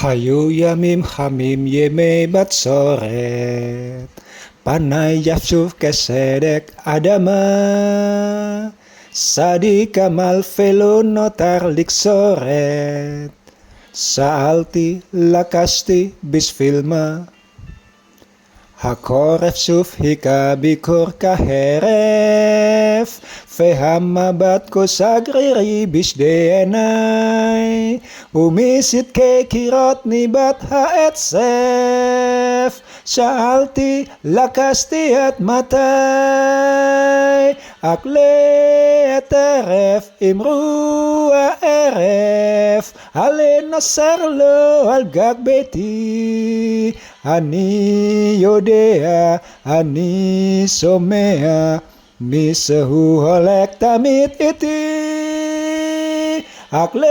היו ימים חמים ימי בצורת, פני יפשוף כסדק אדמה, שדי כמל ולא נותר לקשורת, שאלתי, לקשתי, בשביל מה? החורף שוב היכה בקור כהרף, והמבט כה שגרירי בשדי עיניי, ומשתקי קירות ניבט העצב. שאלתי, לקשתי עד מתי? אקלה טרף אמרו הערב, עלה נסר לו על גג ביתי. אני יודע, אני שומע, מישהו הולך תמיד איתי. אקלה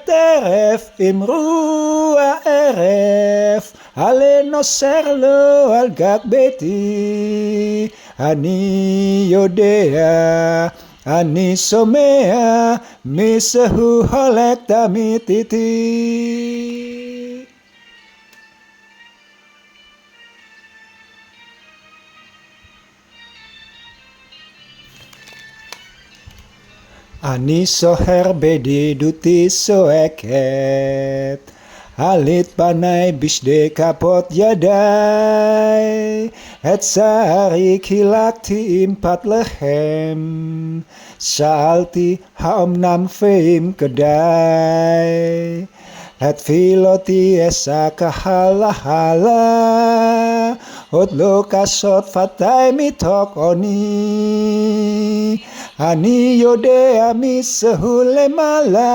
טרף אמרו הערב, עלה נוסר לו על גג ביתי. אני יודע, אני שומע, מישהו הולך תמיד איתי. אני סוחר בדידותי צועקת, עלית פניי בשדי כפות ידיי, את צערי קילקתי עם פת לחם, שאלתי האמנם ואם כדאי, לתפילותי אשא כהלכה, עוד לא קשות שפתיי מתוך עוני. אני יודע מישהו למעלה,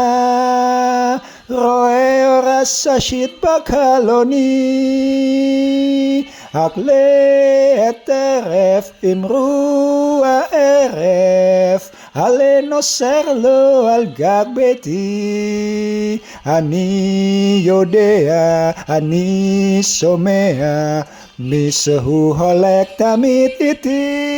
רואה אור הששית בקלוני. אקלה טרף אמרו הערב, עלה נוסר לו על גג ביתי. אני יודע, אני שומע, מישהו הולך תמיד איתי.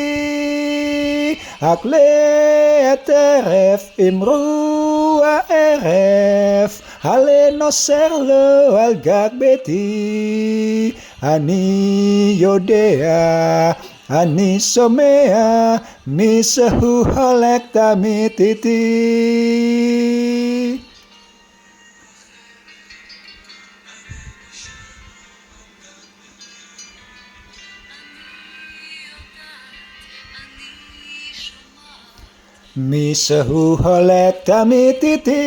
אקלה טרף אמרו הערב, עלה נוסר לו על גג ביתי. אני יודע, אני שומע, מישהו הולך תמיד איתי. מישהו הולך תמיד איתי.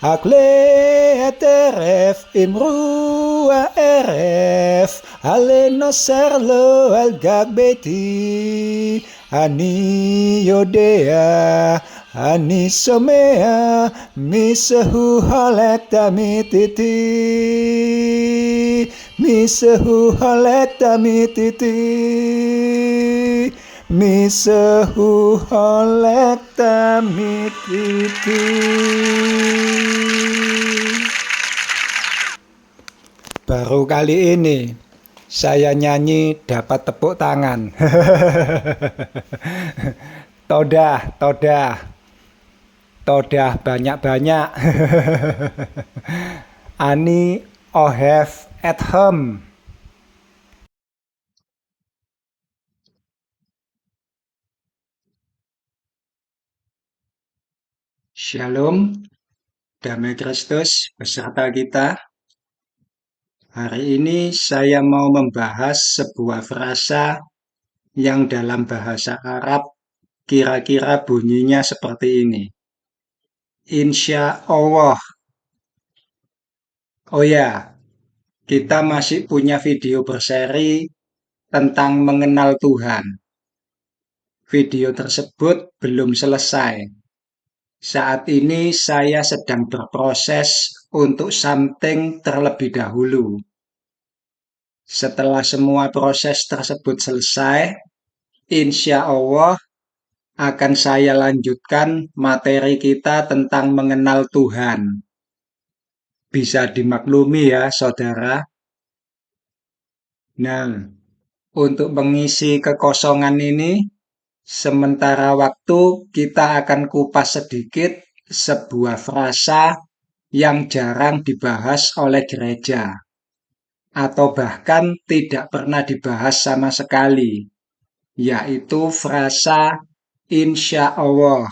אקלה טרף אמרו הערב, עלה נוסר לו על גג ביתי. אני יודע, אני שומע, מישהו הולך תמיד איתי. מישהו הולך תמיד איתי. מישהו הולך תמיד איתי. Baru kali ini saya nyanyi dapat tepuk tangan. Todah, todah, todah banyak-banyak. Ani ohev at home. Shalom, damai Kristus beserta kita. Hari ini saya mau membahas sebuah frasa yang dalam bahasa Arab kira-kira bunyinya seperti ini. Insya Allah. Oh ya, kita masih punya video berseri tentang mengenal Tuhan. Video tersebut belum selesai. Saat ini saya sedang berproses untuk something terlebih dahulu. Setelah semua proses tersebut selesai, insya Allah akan saya lanjutkan materi kita tentang mengenal Tuhan. Bisa dimaklumi ya, saudara. Nah, untuk mengisi kekosongan ini, sementara waktu kita akan kupas sedikit sebuah frasa yang jarang dibahas oleh gereja, atau bahkan tidak pernah dibahas sama sekali, yaitu frasa insya Allah.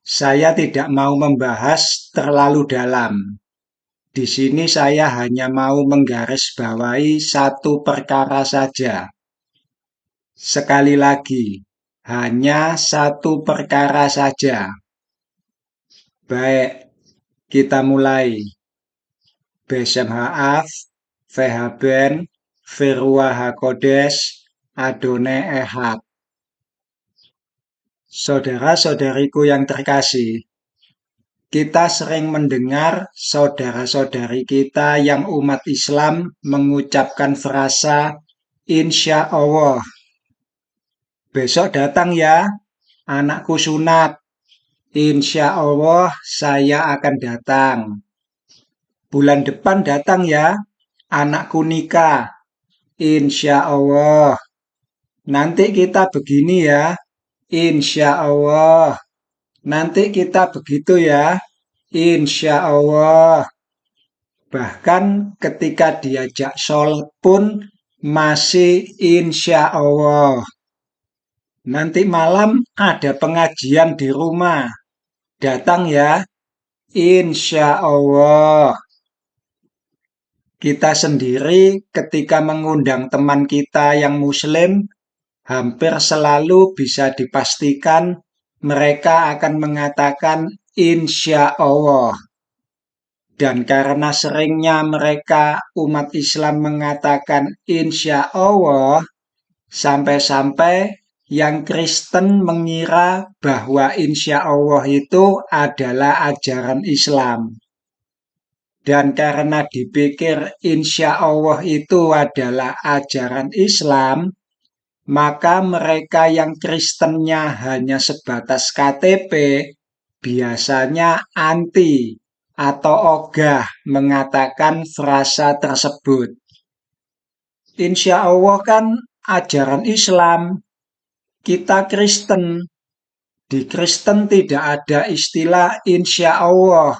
Saya tidak mau membahas terlalu dalam. Di sini saya hanya mau menggarisbawahi satu perkara saja. Sekali lagi, hanya satu perkara saja. Baik, kita mulai. Besem Haaf, Vehaben, Verua Hakodes, Adone Ehad. Saudara-saudariku yang terkasih, kita sering mendengar saudara-saudari kita yang umat Islam mengucapkan frasa Insya Allah. Besok datang ya, anakku sunat. Insya Allah saya akan datang. Bulan depan datang ya, anakku nikah. Insya Allah. Nanti kita begini ya. Insya Allah. Nanti kita begitu ya. Insya Allah. Bahkan ketika diajak sholat pun masih insya Allah. Nanti malam ada pengajian di rumah. Datang ya. Insya Allah. Kita sendiri ketika mengundang teman kita yang muslim, hampir selalu bisa dipastikan mereka akan mengatakan insya Allah. Dan karena seringnya mereka umat Islam mengatakan insya Allah, sampai-sampai yang Kristen mengira bahwa insya Allah itu adalah ajaran Islam. Dan karena dipikir insya Allah itu adalah ajaran Islam, maka mereka yang Kristennya hanya sebatas KTP biasanya anti atau ogah mengatakan frasa tersebut. Insya Allah kan ajaran Islam, kita Kristen. Di Kristen tidak ada istilah insya Allah.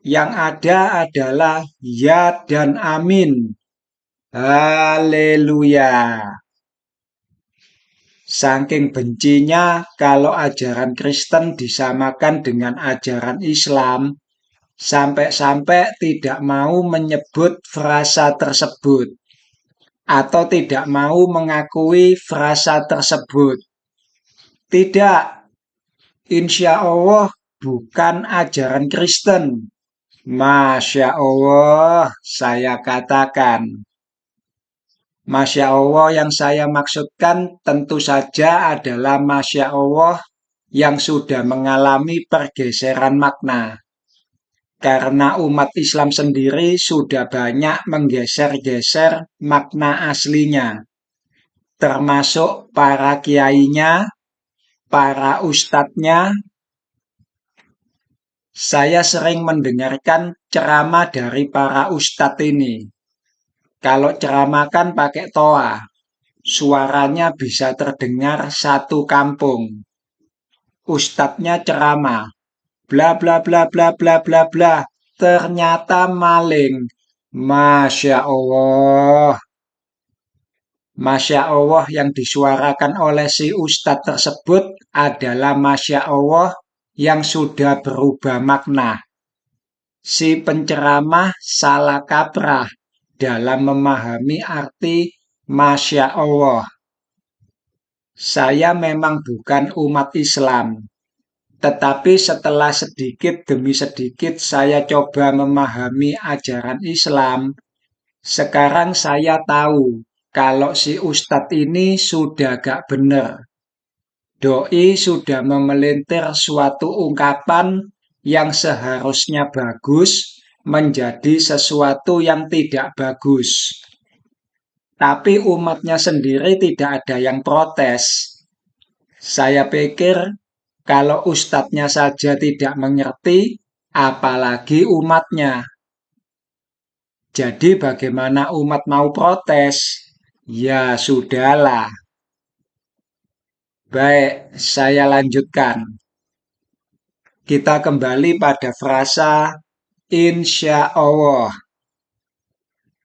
Yang ada adalah ya dan amin. Haleluya. Saking bencinya kalau ajaran Kristen disamakan dengan ajaran Islam, sampai-sampai tidak mau menyebut frasa tersebut, atau tidak mau mengakui frasa tersebut. Tidak, insya Allah bukan ajaran Kristen. Masya Allah, saya katakan. Masya Allah yang saya maksudkan tentu saja adalah Masya Allah yang sudah mengalami pergeseran makna. Karena umat Islam sendiri sudah banyak menggeser-geser makna aslinya. Termasuk para kiainya, para ustadznya. Saya sering mendengarkan ceramah dari para ustadz ini. Kalau ceramah kan pakai toa, suaranya bisa terdengar satu kampung. Ustadznya ceramah, bla bla bla bla bla bla bla, ternyata maling. Masya Allah. Masya Allah yang disuarakan oleh si ustadz tersebut adalah Masya Allah yang sudah berubah makna. Si penceramah salah kaprah dalam memahami arti Masya Allah. Saya memang bukan umat Islam, tetapi setelah sedikit demi sedikit saya coba memahami ajaran Islam, sekarang saya tahu kalau si ustadz ini sudah gak benar. Doi sudah memelintir suatu ungkapan yang seharusnya bagus menjadi sesuatu yang tidak bagus. Tapi umatnya sendiri tidak ada yang protes. Saya pikir kalau ustadznya saja tidak mengerti, apalagi umatnya. Jadi bagaimana umat mau protes? Ya sudahlah. Baik, saya lanjutkan. Kita kembali pada frasa insya Allah.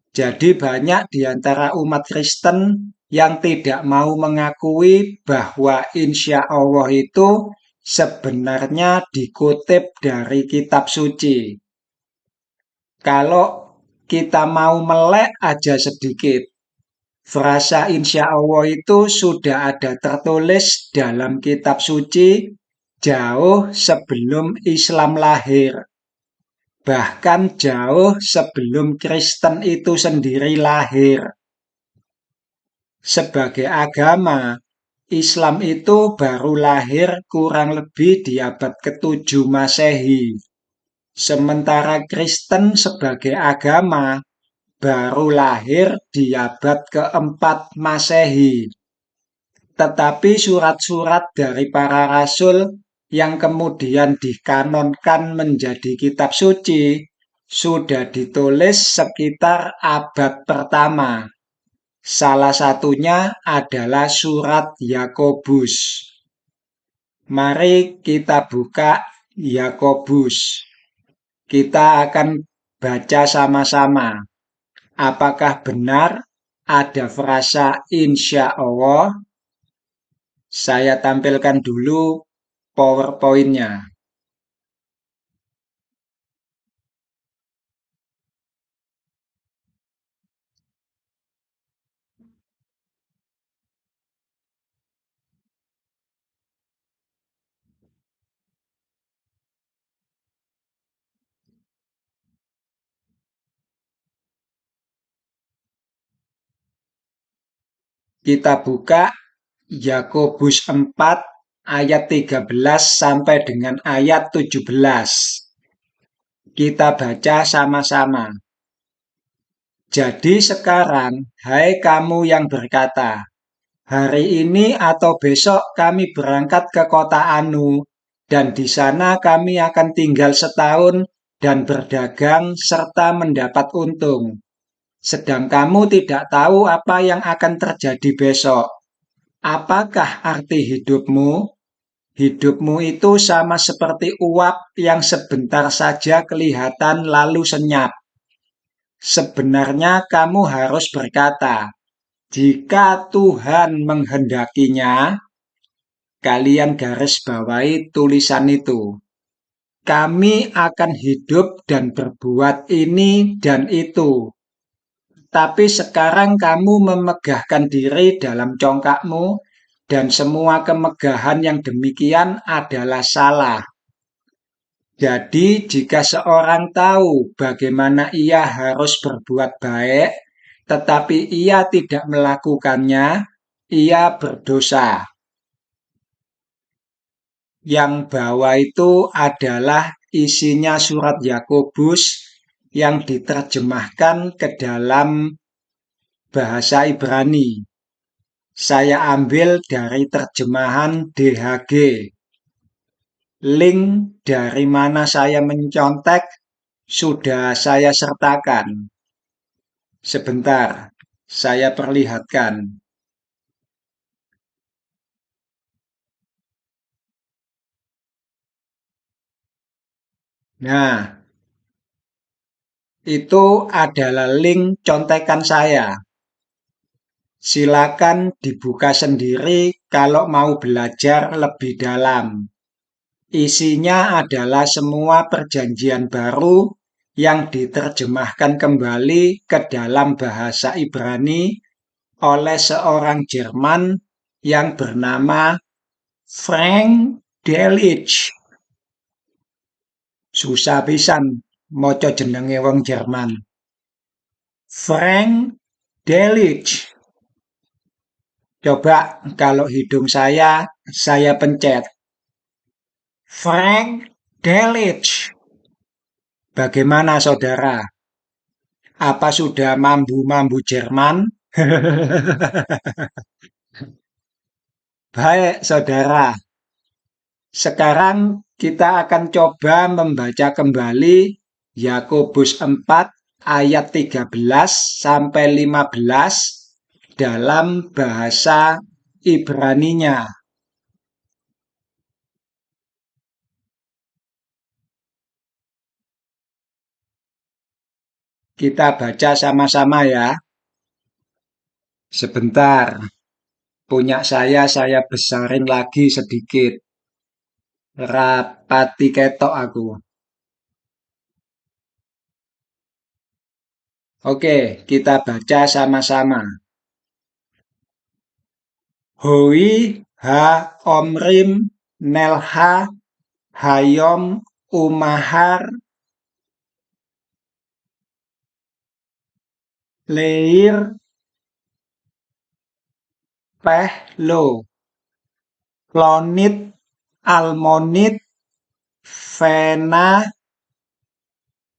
Jadi banyak di antara umat Kristen yang tidak mau mengakui bahwa insya Allah itu sebenarnya dikutip dari kitab suci. Kalau kita mau melek aja sedikit, frasa insya Allah itu sudah ada tertulis dalam kitab suci jauh sebelum Islam lahir. Bahkan jauh sebelum Kristen itu sendiri lahir. Sebagai agama, Islam itu baru lahir kurang lebih di abad ke-7 Masehi. Sementara Kristen sebagai agama baru lahir di abad ke-4 Masehi. Tetapi surat-surat dari para rasul yang kemudian dikanonkan menjadi kitab suci sudah ditulis sekitar abad pertama. Salah satunya adalah surat Yakobus. Mari kita buka Yakobus. Kita akan baca sama-sama. Apakah benar ada frasa insya Allah? Saya tampilkan dulu PowerPoint-nya. Kita buka Yakobus 4 ayat 13 sampai dengan ayat 17. Kita baca sama-sama. Jadi sekarang, hai kamu yang berkata, hari ini atau besok kami berangkat ke kota Anu, dan di sana kami akan tinggal setahun dan berdagang serta mendapat untung. Sedang kamu tidak tahu apa yang akan terjadi besok. Apakah arti hidupmu? Hidupmu itu sama seperti uap yang sebentar saja kelihatan lalu senyap. Sebenarnya kamu harus berkata, jika Tuhan menghendakinya, kalian garis bawahi tulisan itu. Kami akan hidup dan berbuat ini dan itu. Tapi sekarang kamu memegahkan diri dalam congkakmu, dan semua kemegahan yang demikian adalah salah. Jadi, jika seorang tahu bagaimana ia harus berbuat baik, tetapi ia tidak melakukannya, ia berdosa. Yang bawah itu adalah isinya surat Yakobus yang diterjemahkan ke dalam bahasa Ibrani. Saya ambil dari terjemahan DHG. Link dari mana saya mencontek sudah saya sertakan. Sebentar, saya perlihatkan. Nah, itu adalah link contekan saya. Silakan dibuka sendiri kalau mau belajar lebih dalam. Isinya adalah semua perjanjian baru yang diterjemahkan kembali ke dalam bahasa Ibrani oleh seorang Jerman yang bernama Frank Delitzsch. Susah pisan maca jenenge wong Jerman. Frank Delitzsch. Coba kalau hidung saya pencet. Frank Delitzsch. Bagaimana saudara? Apa sudah mambu-mambu Jerman? Baik, saudara. Sekarang kita akan coba membaca kembali Yakobus 4 ayat 13 sampai 15 dalam bahasa Ibraninya. Kita baca sama-sama ya. Sebentar, punya saya besarin lagi sedikit. Rapati ketok aku. Oke, kita baca sama-sama. Hoi ha omrim nelha hayom umahar leir peh lo klonit almonit vena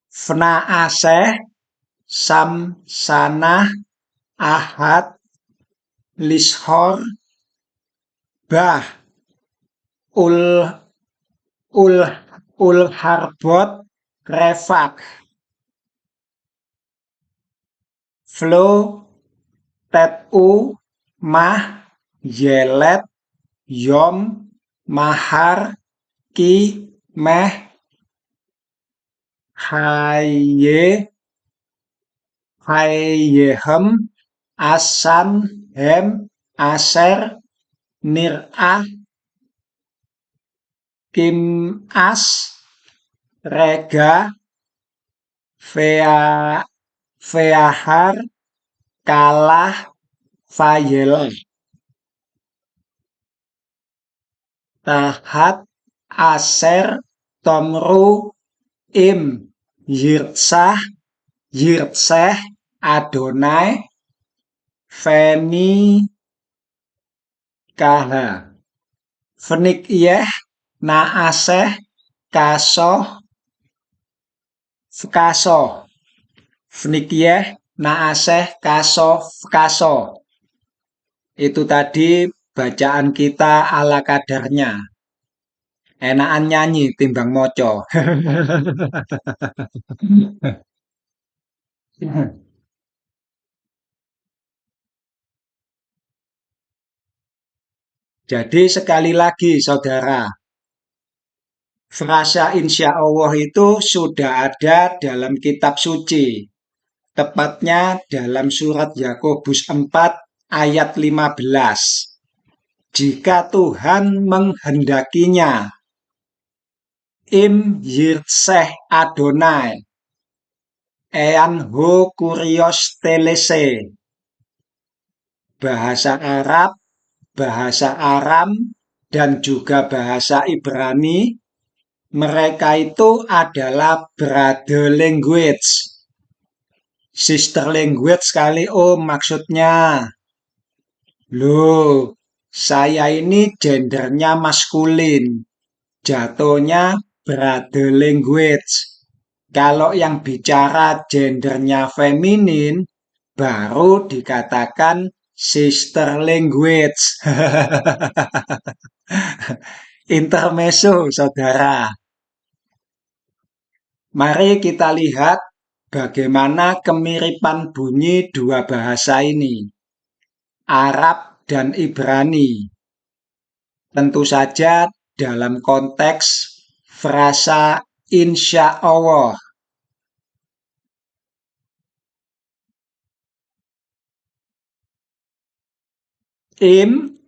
vna aseh sam sanah ahad lishor bah ul ul harbot refak flo tet u mah yelet yom mahar ki meh haye hayehem asan hem aser nirah kim as rega vea veahar kalah fayelah tahat aser tomru im yirtsah yirtseh adonai veni kaha vnik yeh naaseh kasoh kasoh vnik yeh naaseh kasoh kasoh. Itu tadi bacaan kita ala kadarnya. Enakan nyanyi timbang moco. Jadi sekali lagi saudara, frasa insya Allah itu sudah ada dalam kitab suci. Tepatnya dalam surat Yakobus 4 ayat 15. Jika Tuhan menghendakinya, im yirtseh Adonai, ean ho kurios telese. Bahasa Arab, bahasa Aram, dan juga bahasa Ibrani, mereka itu adalah brother language. Sister language kali maksudnya. Loh, saya ini gendernya maskulin. Jatuhnya brother language. Kalau yang bicara gendernya feminin, baru dikatakan sister language. Intermezzo, saudara. Mari kita lihat bagaimana kemiripan bunyi dua bahasa ini, Arab dan Ibrani. Tentu saja dalam konteks frasa insya Allah. Im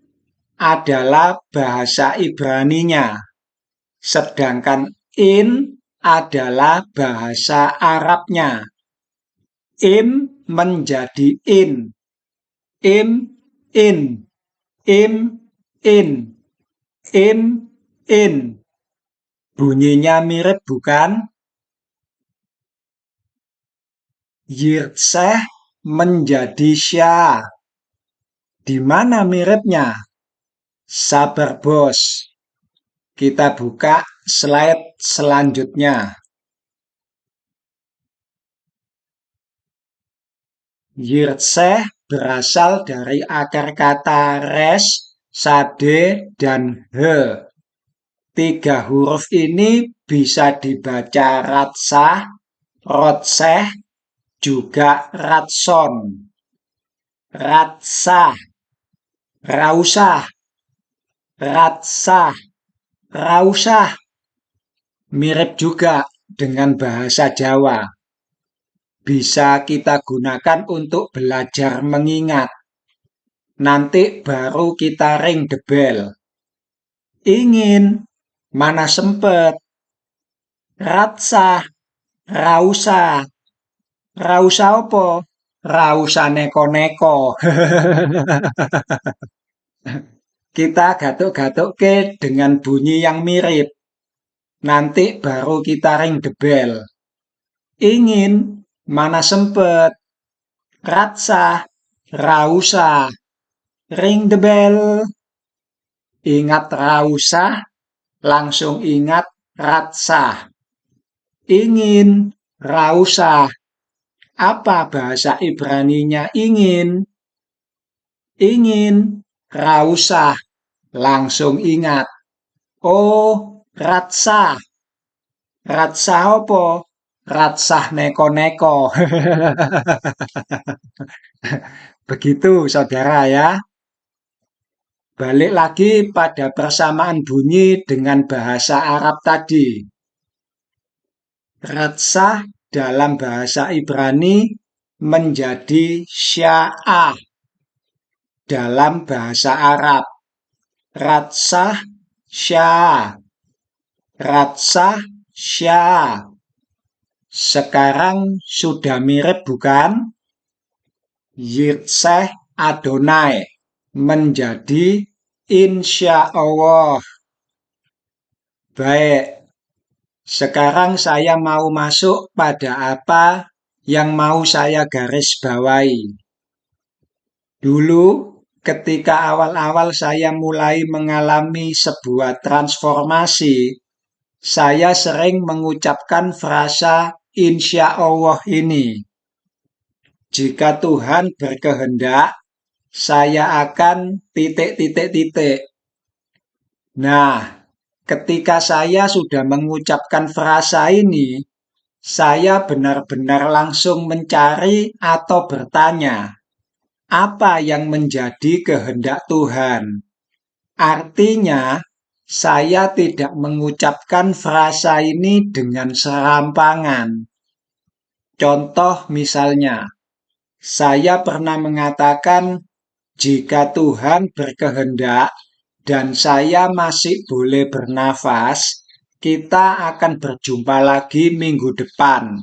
adalah bahasa Ibraninya, sedangkan in adalah bahasa Arabnya. Im menjadi in, im in, im in, im in. Bunyinya mirip bukan? Yirtseh menjadi syah. Di mana miripnya? Sabar bos. Kita buka slide selanjutnya. Yirtseh berasal dari akar kata res, sade, dan he. Tiga huruf ini bisa dibaca ratsah, rotseh, juga ratson. Ratsah, rausah, ratsah, rausah. Mirip juga dengan bahasa Jawa. bisa kita gunakan untuk belajar mengingat. Nanti baru kita ring the bell. Ingin, mana sempet. Ratsah, rausah. Rausah apa? Rausah neko-neko. Kita gatuk-gatukke dengan bunyi yang mirip. Nanti baru kita ring the bell. Ingin, mana sempet. Ratsah, rausah. Ring the bell. Ingat rausah, langsung ingat ratsah. Ingin, rausah. Apa bahasa Ibraninya ingin? Ingin, rausah. Langsung ingat. Oh, ratsah. Ratsah apa? Ratsah neko-neko. Begitu, saudara ya. Balik lagi pada persamaan bunyi dengan bahasa Arab tadi. Ratsah dalam bahasa Ibrani menjadi sya'ah dalam bahasa Arab. Ratsah sya'ah. Ratsah sya'ah. Sekarang sudah mirip bukan? Yirseh Adonai menjadi insya Allah. Baik, sekarang saya mau masuk pada apa yang mau saya garis bawahi. Dulu, ketika awal-awal saya mulai mengalami sebuah transformasi, saya sering mengucapkan frasa insya Allah ini. Jika Tuhan berkehendak, saya akan titik-titik-titik. Nah, ketika saya sudah mengucapkan frasa ini, saya benar-benar langsung mencari atau bertanya, apa yang menjadi kehendak Tuhan? Artinya, saya tidak mengucapkan frasa ini dengan serampangan. Contoh misalnya, saya pernah mengatakan, jika Tuhan berkehendak dan saya masih boleh bernafas, kita akan berjumpa lagi minggu depan.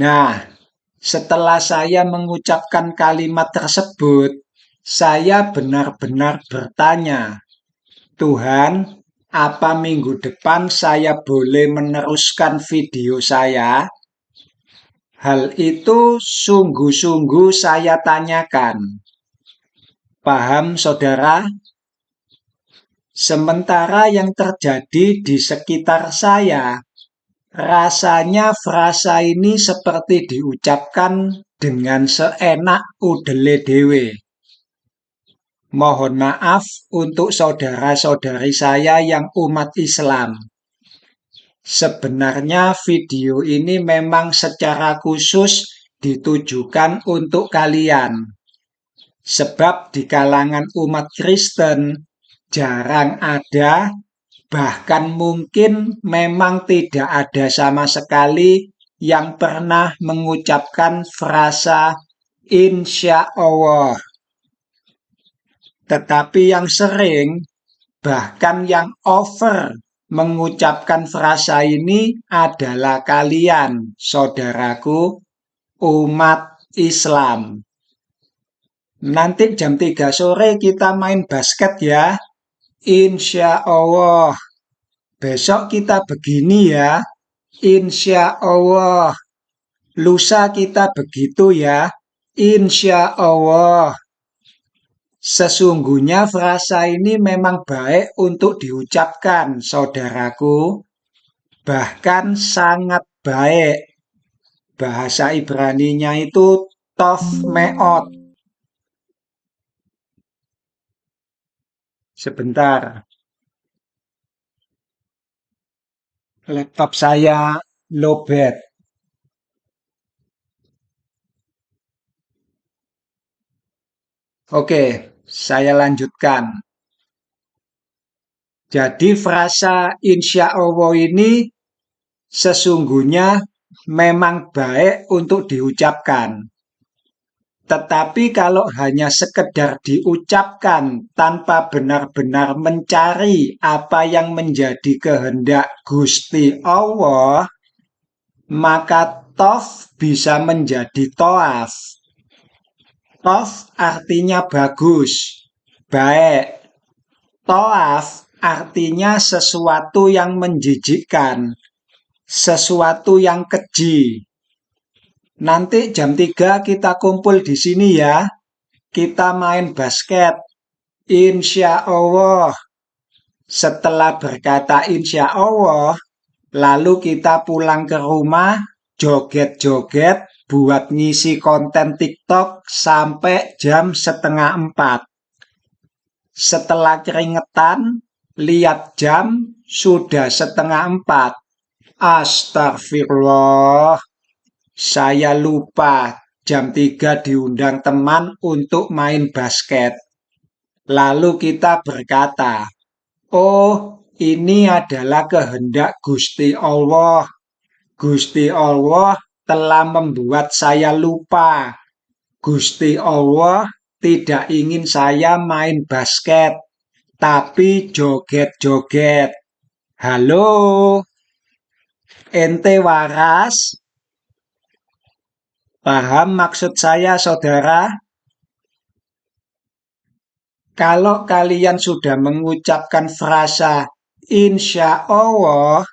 Nah, setelah saya mengucapkan kalimat tersebut, saya benar-benar bertanya, Tuhan, apa minggu depan saya boleh meneruskan video saya? Hal itu sungguh-sungguh saya tanyakan. Paham, saudara? Sementara yang terjadi di sekitar saya, rasanya frasa ini seperti diucapkan dengan seenak udele dewe. Mohon maaf untuk saudara-saudari saya yang umat Islam. Sebenarnya video ini memang secara khusus ditujukan untuk kalian. Sebab di kalangan umat Kristen jarang ada, bahkan mungkin memang tidak ada sama sekali yang pernah mengucapkan frasa insya Allah. Tetapi yang sering, bahkan yang over mengucapkan frasa ini adalah kalian, saudaraku, umat Islam. Nanti jam 3 sore kita main basket ya. Insya Allah. Besok kita begini ya. Insya Allah. Lusa kita begitu ya. Insya Allah. Sesungguhnya frasa ini memang baik untuk diucapkan, saudaraku. Bahkan sangat baik. Bahasa Ibraninya itu tov meot. Sebentar, laptop saya lowbat. Oke, saya lanjutkan. Jadi frasa insya Allah ini sesungguhnya memang baik untuk diucapkan. Tetapi kalau hanya sekedar diucapkan tanpa benar-benar mencari apa yang menjadi kehendak Gusti Allah, maka tof bisa menjadi toaf. Tof artinya bagus, baik. Toaf artinya sesuatu yang menjijikkan, sesuatu yang keji. Nanti jam 3 kita kumpul di sini ya. Kita main basket. Insya Allah. Setelah berkata insya Allah, lalu kita pulang ke rumah, joget-joget, buat ngisi konten TikTok sampai jam 3:30. Setelah keringetan, lihat jam, sudah 3:30. Astagfirullah. Saya lupa jam 3 diundang teman untuk main basket. Lalu kita berkata, oh, ini adalah kehendak Gusti Allah. Gusti Allah telah membuat saya lupa. Gusti Allah tidak ingin saya main basket, tapi joget-joget. Halo, ente waras? Paham maksud saya, saudara? Kalau kalian sudah mengucapkan frasa insya Allah,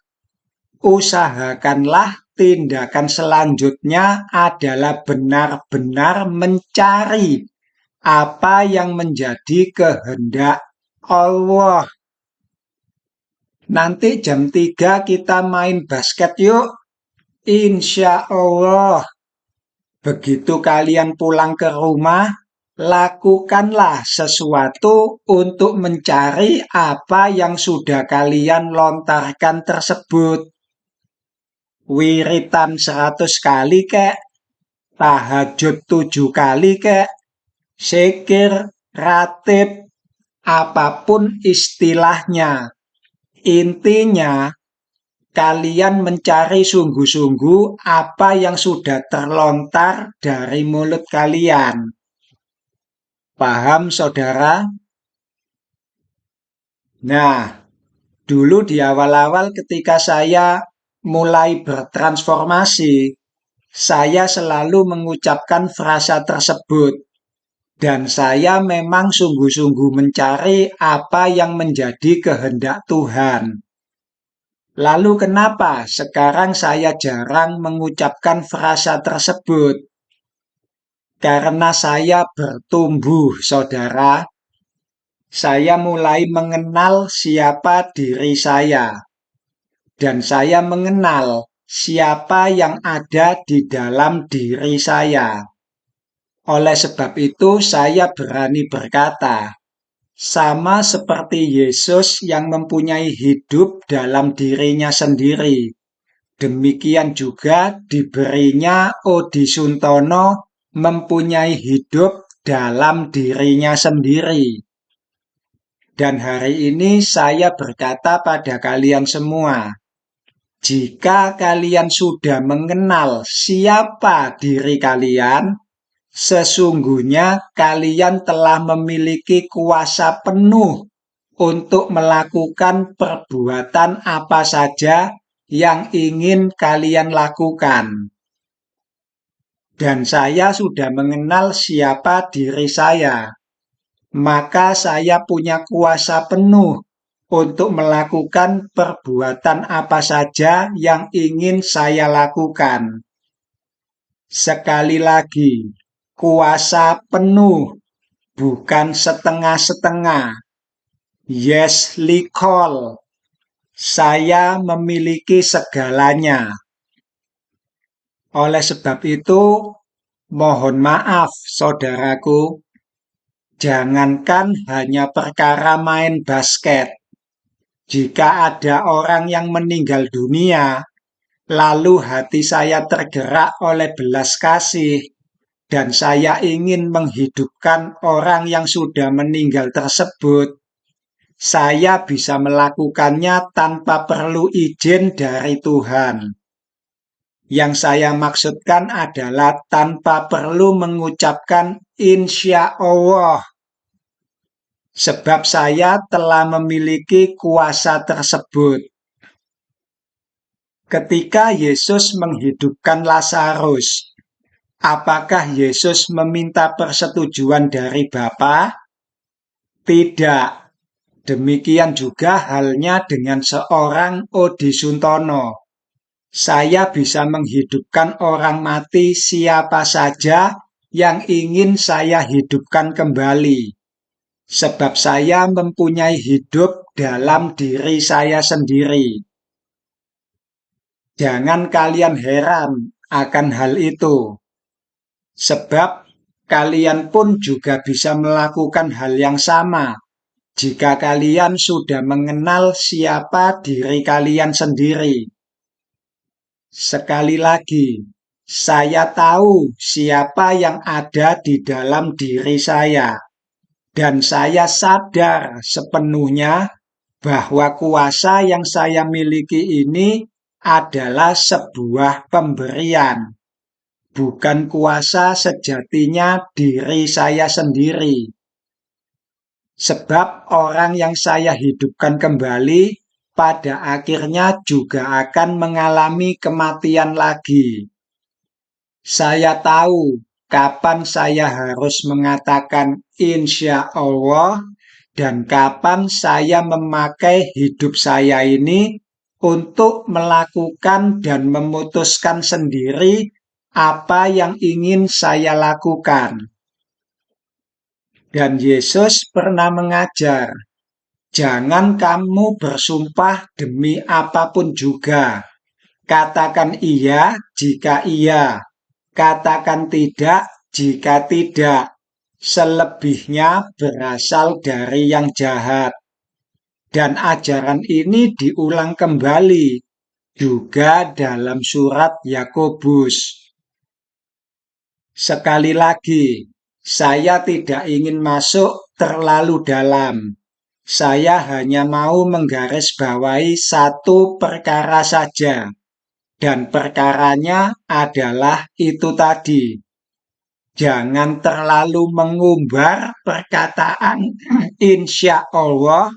usahakanlah tindakan selanjutnya adalah benar-benar mencari apa yang menjadi kehendak Allah. Nanti jam 3 kita main basket yuk. Insya Allah. Begitu kalian pulang ke rumah, lakukanlah sesuatu untuk mencari apa yang sudah kalian lontarkan tersebut. Wiritan 100 kali kek, tahajud 7 kali kek, zikir, ratib, apapun istilahnya. Intinya, kalian mencari sungguh-sungguh apa yang sudah terlontar dari mulut kalian. Paham, saudara? Nah, dulu di awal-awal ketika saya mulai bertransformasi, saya selalu mengucapkan frasa tersebut. Dan saya memang sungguh-sungguh mencari apa yang menjadi kehendak Tuhan. Lalu kenapa sekarang saya jarang mengucapkan frasa tersebut? Karena saya bertumbuh, saudara. Saya mulai mengenal siapa diri saya. Dan saya mengenal siapa yang ada di dalam diri saya. Oleh sebab itu, saya berani berkata, sama seperti Yesus yang mempunyai hidup dalam dirinya sendiri. Demikian juga diberinya Odi Suntono mempunyai hidup dalam dirinya sendiri. Dan hari ini saya berkata pada kalian semua, jika kalian sudah mengenal siapa diri kalian, sesungguhnya kalian telah memiliki kuasa penuh untuk melakukan perbuatan apa saja yang ingin kalian lakukan. Dan saya sudah mengenal siapa diri saya, maka saya punya kuasa penuh untuk melakukan perbuatan apa saja yang ingin saya lakukan. Sekali lagi, kuasa penuh, bukan setengah-setengah. Yes, likol. Saya memiliki segalanya. Oleh sebab itu, mohon maaf, saudaraku. Jangankan hanya perkara main basket. Jika ada orang yang meninggal dunia, lalu hati saya tergerak oleh belas kasih, dan saya ingin menghidupkan orang yang sudah meninggal tersebut, saya bisa melakukannya tanpa perlu izin dari Tuhan. Yang saya maksudkan adalah tanpa perlu mengucapkan insya Allah, sebab saya telah memiliki kuasa tersebut. Ketika Yesus menghidupkan Lazarus, apakah Yesus meminta persetujuan dari Bapa? Tidak. Demikian juga halnya dengan seorang Odisuntono. Saya bisa menghidupkan orang mati siapa saja yang ingin saya hidupkan kembali, sebab saya mempunyai hidup dalam diri saya sendiri. Jangan kalian heran akan hal itu, sebab kalian pun juga bisa melakukan hal yang sama jika kalian sudah mengenal siapa diri kalian sendiri. Sekali lagi, saya tahu siapa yang ada di dalam diri saya, dan saya sadar sepenuhnya bahwa kuasa yang saya miliki ini adalah sebuah pemberian, bukan kuasa sejatinya diri saya sendiri. Sebab orang yang saya hidupkan kembali pada akhirnya juga akan mengalami kematian lagi. Saya tahu kapan saya harus mengatakan insya Allah dan kapan saya memakai hidup saya ini untuk melakukan dan memutuskan sendiri apa yang ingin saya lakukan. Dan Yesus pernah mengajar, jangan kamu bersumpah demi apapun juga. Katakan iya jika iya, katakan tidak jika tidak. Selebihnya berasal dari yang jahat. Dan ajaran ini diulang kembali juga dalam surat Yakobus. Sekali lagi, saya tidak ingin masuk terlalu dalam. Saya hanya mau menggarisbawahi satu perkara saja, dan perkaranya adalah itu tadi. Jangan terlalu mengumbar perkataan insya Allah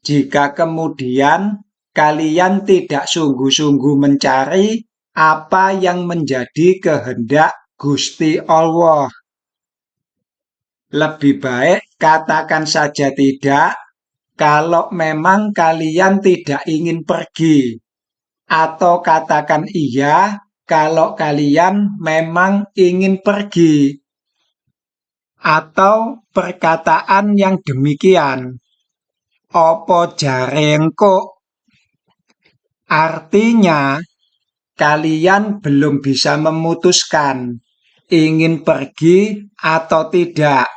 jika kemudian kalian tidak sungguh-sungguh mencari apa yang menjadi kehendak Gusti Allah. Lebih baik katakan saja tidak kalau memang kalian tidak ingin pergi, atau katakan iya kalau kalian memang ingin pergi. Atau perkataan yang demikian, opo jare engko? Artinya, kalian belum bisa memutuskan ingin pergi atau tidak.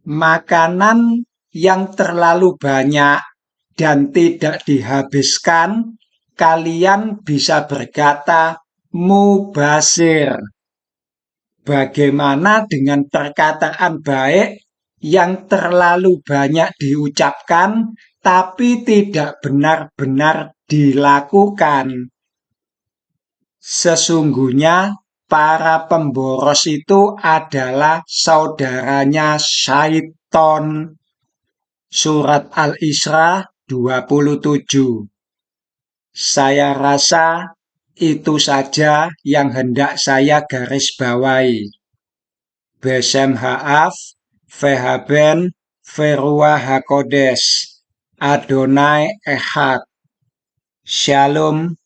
Makanan yang terlalu banyak dan tidak dihabiskan, kalian bisa berkata mubazir. Bagaimana dengan perkataan baik yang terlalu banyak diucapkan tapi tidak benar-benar dilakukan? Sesungguhnya para pemboros itu adalah saudaranya syaiton. Surat Al-Isra 27. Saya rasa itu saja yang hendak saya garis bawahi. Besem Haaf, Vehaben, Verua Hakodes, Adonai Echad. Shalom